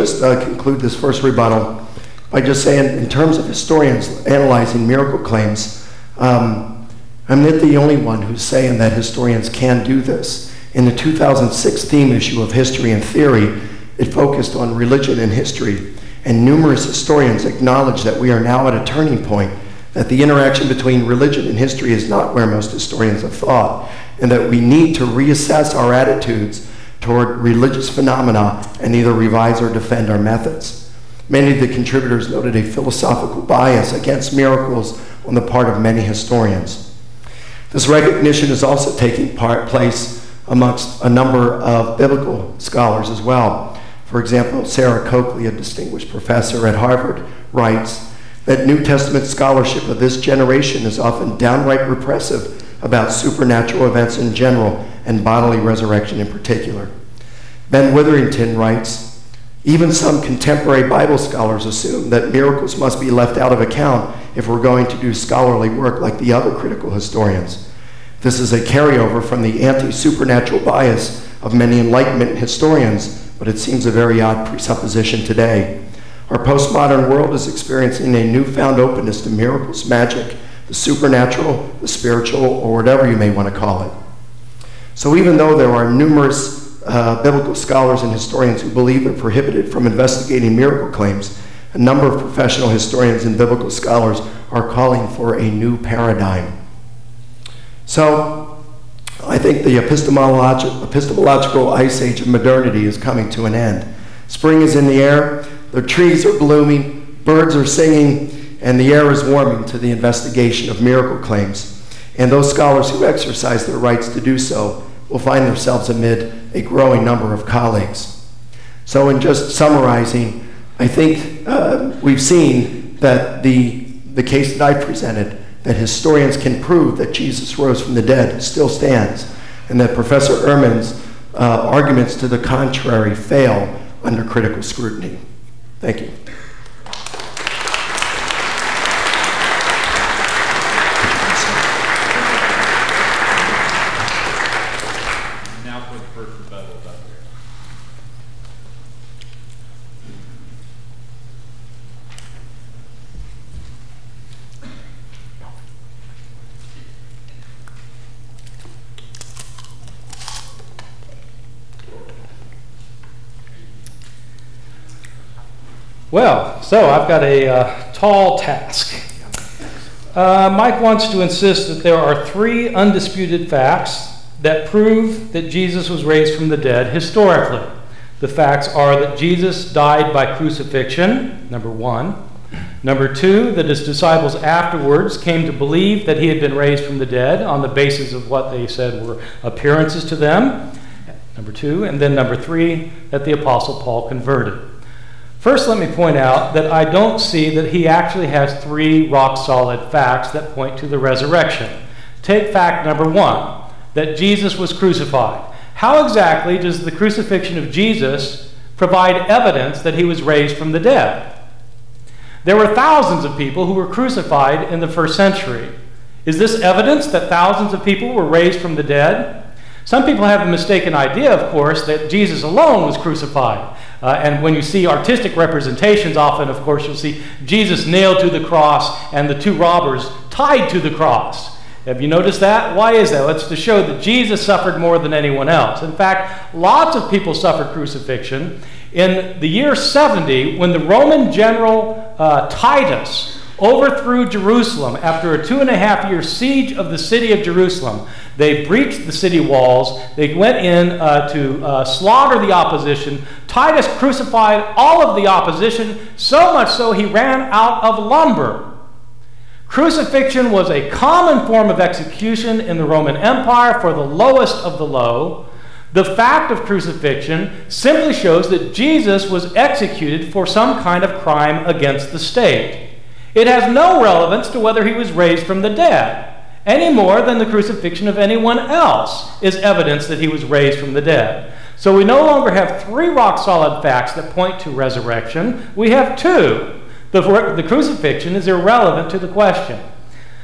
just conclude this first rebuttal by just saying, in terms of historians analyzing miracle claims, I'm not the only one who's saying that historians can do this. In the 2006 theme issue of History and Theory, it focused on religion and history, and numerous historians acknowledge that we are now at a turning point, that the interaction between religion and history is not where most historians have thought, and that we need to reassess our attitudes toward religious phenomena and either revise or defend our methods. Many of the contributors noted a philosophical bias against miracles on the part of many historians. This recognition is also taking place amongst a number of biblical scholars as well. For example, Sarah Coakley, a distinguished professor at Harvard, writes that New Testament scholarship of this generation is often downright repressive about supernatural events in general and bodily resurrection in particular. Ben Witherington writes, even some contemporary Bible scholars assume that miracles must be left out of account if we're going to do scholarly work like the other critical historians. This is a carryover from the anti-supernatural bias of many Enlightenment historians, but it seems a very odd presupposition today. Our postmodern world is experiencing a newfound openness to miracles, magic, the supernatural, the spiritual, or whatever you may want to call it. So even though there are numerous biblical scholars and historians who believe they're prohibited from investigating miracle claims, a number of professional historians and biblical scholars are calling for a new paradigm. So I think the epistemological ice age of modernity is coming to an end. Spring is in the air, the trees are blooming, birds are singing, and the air is warming to the investigation of miracle claims. And those scholars who exercise their rights to do so will find themselves amid a growing number of colleagues. So in just summarizing, I think we've seen that the case that I presented, that historians can prove that Jesus rose from the dead, still stands, and that Professor Ehrman's arguments to the contrary fail under critical scrutiny. Thank you. Now for the first rebuttal up here. Well, so I've got a tall task. Mike wants to insist that there are 3 undisputed facts that prove that Jesus was raised from the dead historically. The facts are that Jesus died by crucifixion, number 1. Number 2, that his disciples afterwards came to believe that he had been raised from the dead on the basis of what they said were appearances to them, number 2. And then number 3, that the Apostle Paul converted. First, let me point out that I don't see that he actually has 3 rock-solid facts that point to the resurrection. Take fact number 1, that Jesus was crucified. How exactly does the crucifixion of Jesus provide evidence that he was raised from the dead? There were thousands of people who were crucified in the first century. Is this evidence that thousands of people were raised from the dead? Some people have the mistaken idea, of course, that Jesus alone was crucified. And when you see artistic representations, often, of course, you'll see Jesus nailed to the cross and the 2 robbers tied to the cross. Have you noticed that? Why is that? Well, it's to show that Jesus suffered more than anyone else. In fact, lots of people suffered crucifixion. In the year 70, when the Roman general Titus overthrew Jerusalem after a 2.5-year siege of the city of Jerusalem, they breached the city walls. They went in to slaughter the opposition. Titus crucified all of the opposition, so much so he ran out of lumber. Crucifixion was a common form of execution in the Roman Empire for the lowest of the low. The fact of crucifixion simply shows that Jesus was executed for some kind of crime against the state. It has no relevance to whether he was raised from the dead, any more than the crucifixion of anyone else is evidence that he was raised from the dead. So we no longer have 3 rock-solid facts that point to resurrection. We have 2. The crucifixion is irrelevant to the question.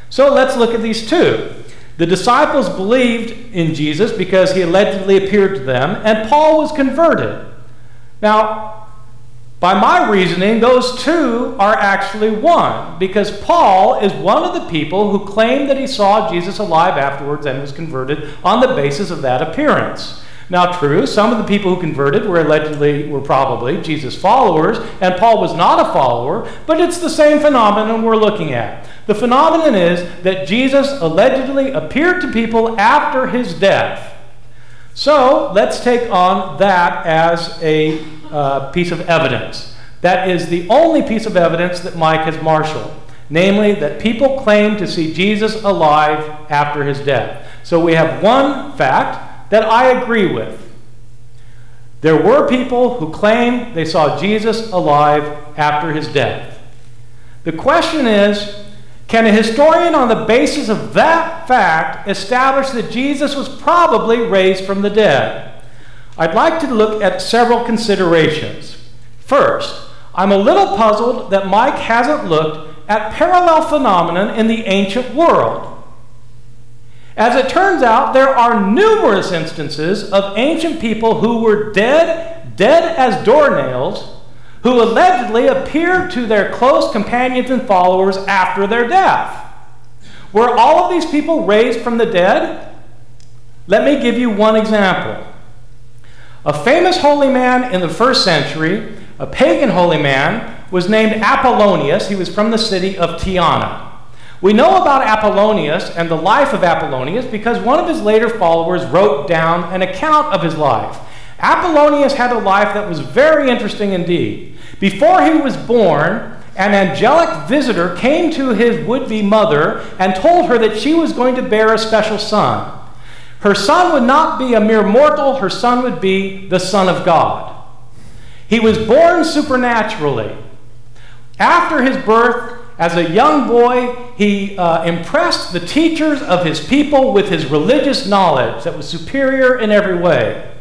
So let's look at these 2. The disciples believed in Jesus because he allegedly appeared to them, and Paul was converted. Now, By my reasoning, those two are actually one, because Paul is one of the people who claimed that he saw Jesus alive afterwards and was converted on the basis of that appearance. Now, true, some of the people who converted were probably Jesus' followers, and Paul was not a follower, but it's the same phenomenon we're looking at. The phenomenon is that Jesus allegedly appeared to people after his death. So, let's take on that as a piece of evidence. That is the only piece of evidence that Mike has marshaled, namely that people claim to see Jesus alive after his death. So we have one fact that I agree with. There were people who claimed they saw Jesus alive after his death. The question is, can a historian on the basis of that fact establish that Jesus was probably raised from the dead? I'd like to look at several considerations. First, I'm a little puzzled that Mike hasn't looked at parallel phenomenon in the ancient world. As it turns out, there are numerous instances of ancient people who were dead as doornails, who allegedly appeared to their close companions and followers after their death. Were all of these people raised from the dead? Let me give you one example. A famous holy man in the 1st century, a pagan holy man, was named Apollonius. He was from the city of Tyana. We know about Apollonius and the life of Apollonius because one of his later followers wrote down an account of his life. Apollonius had a life that was very interesting indeed. Before he was born, an angelic visitor came to his would-be mother and told her that she was going to bear a special son. Her son would not be a mere mortal, her son would be the Son of God. He was born supernaturally. After his birth, as a young boy, he impressed the teachers of his people with his religious knowledge that was superior in every way.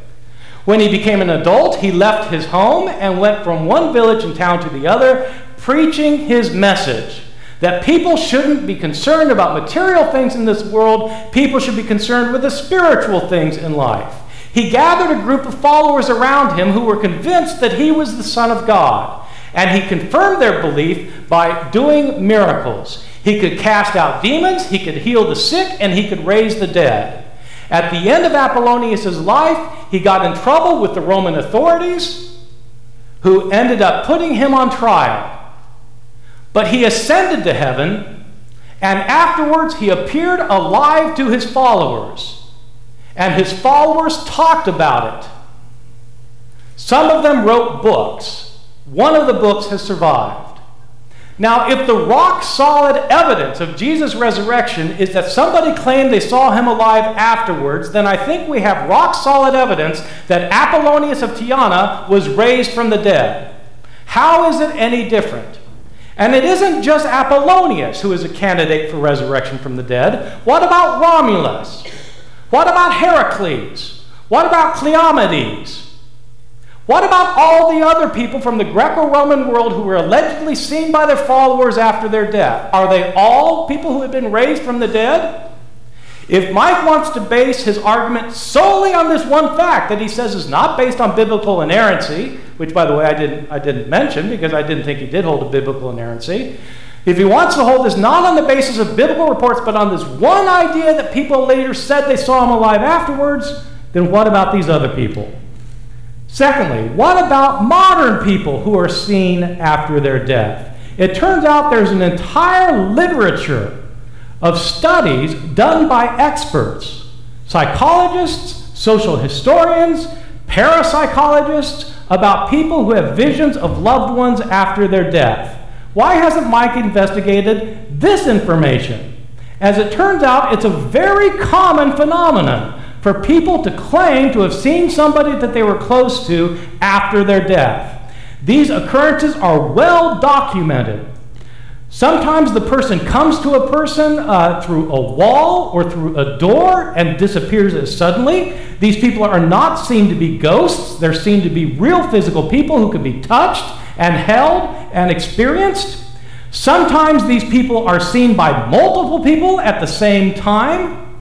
When he became an adult, he left his home and went from one village and town to the other, preaching his message. That people shouldn't be concerned about material things in this world. People should be concerned with the spiritual things in life. He gathered a group of followers around him who were convinced that he was the Son of God. And he confirmed their belief by doing miracles. He could cast out demons, he could heal the sick, and he could raise the dead. At the end of Apollonius' life, he got in trouble with the Roman authorities, who ended up putting him on trial. But he ascended to heaven, and afterwards he appeared alive to his followers. And his followers talked about it. Some of them wrote books. One of the books has survived. Now, if the rock-solid evidence of Jesus' resurrection is that somebody claimed they saw him alive afterwards, then I think we have rock-solid evidence that Apollonius of Tyana was raised from the dead. How is it any different? And it isn't just Apollonius who is a candidate for resurrection from the dead. What about Romulus? What about Heracles? What about Cleomedes? What about all the other people from the Greco-Roman world who were allegedly seen by their followers after their death? Are they all people who have been raised from the dead? If Mike wants to base his argument solely on this one fact that he says is not based on biblical inerrancy, which, by the way, I didn't mention because I didn't think he did hold a biblical inerrancy. If he wants to hold this not on the basis of biblical reports, but on this one idea that people later said they saw him alive afterwards, then what about these other people? Secondly, what about modern people who are seen after their death? It turns out there's an entire literature of studies done by experts, psychologists, social historians, parapsychologists, about people who have visions of loved ones after their death. Why hasn't Mike investigated this information? As it turns out, it's a very common phenomenon for people to claim to have seen somebody that they were close to after their death. These occurrences are well documented. Sometimes the person comes to a person through a wall or through a door and disappears as suddenly. These people are not seen to be ghosts. They're seen to be real physical people who can be touched and held and experienced. Sometimes these people are seen by multiple people at the same time.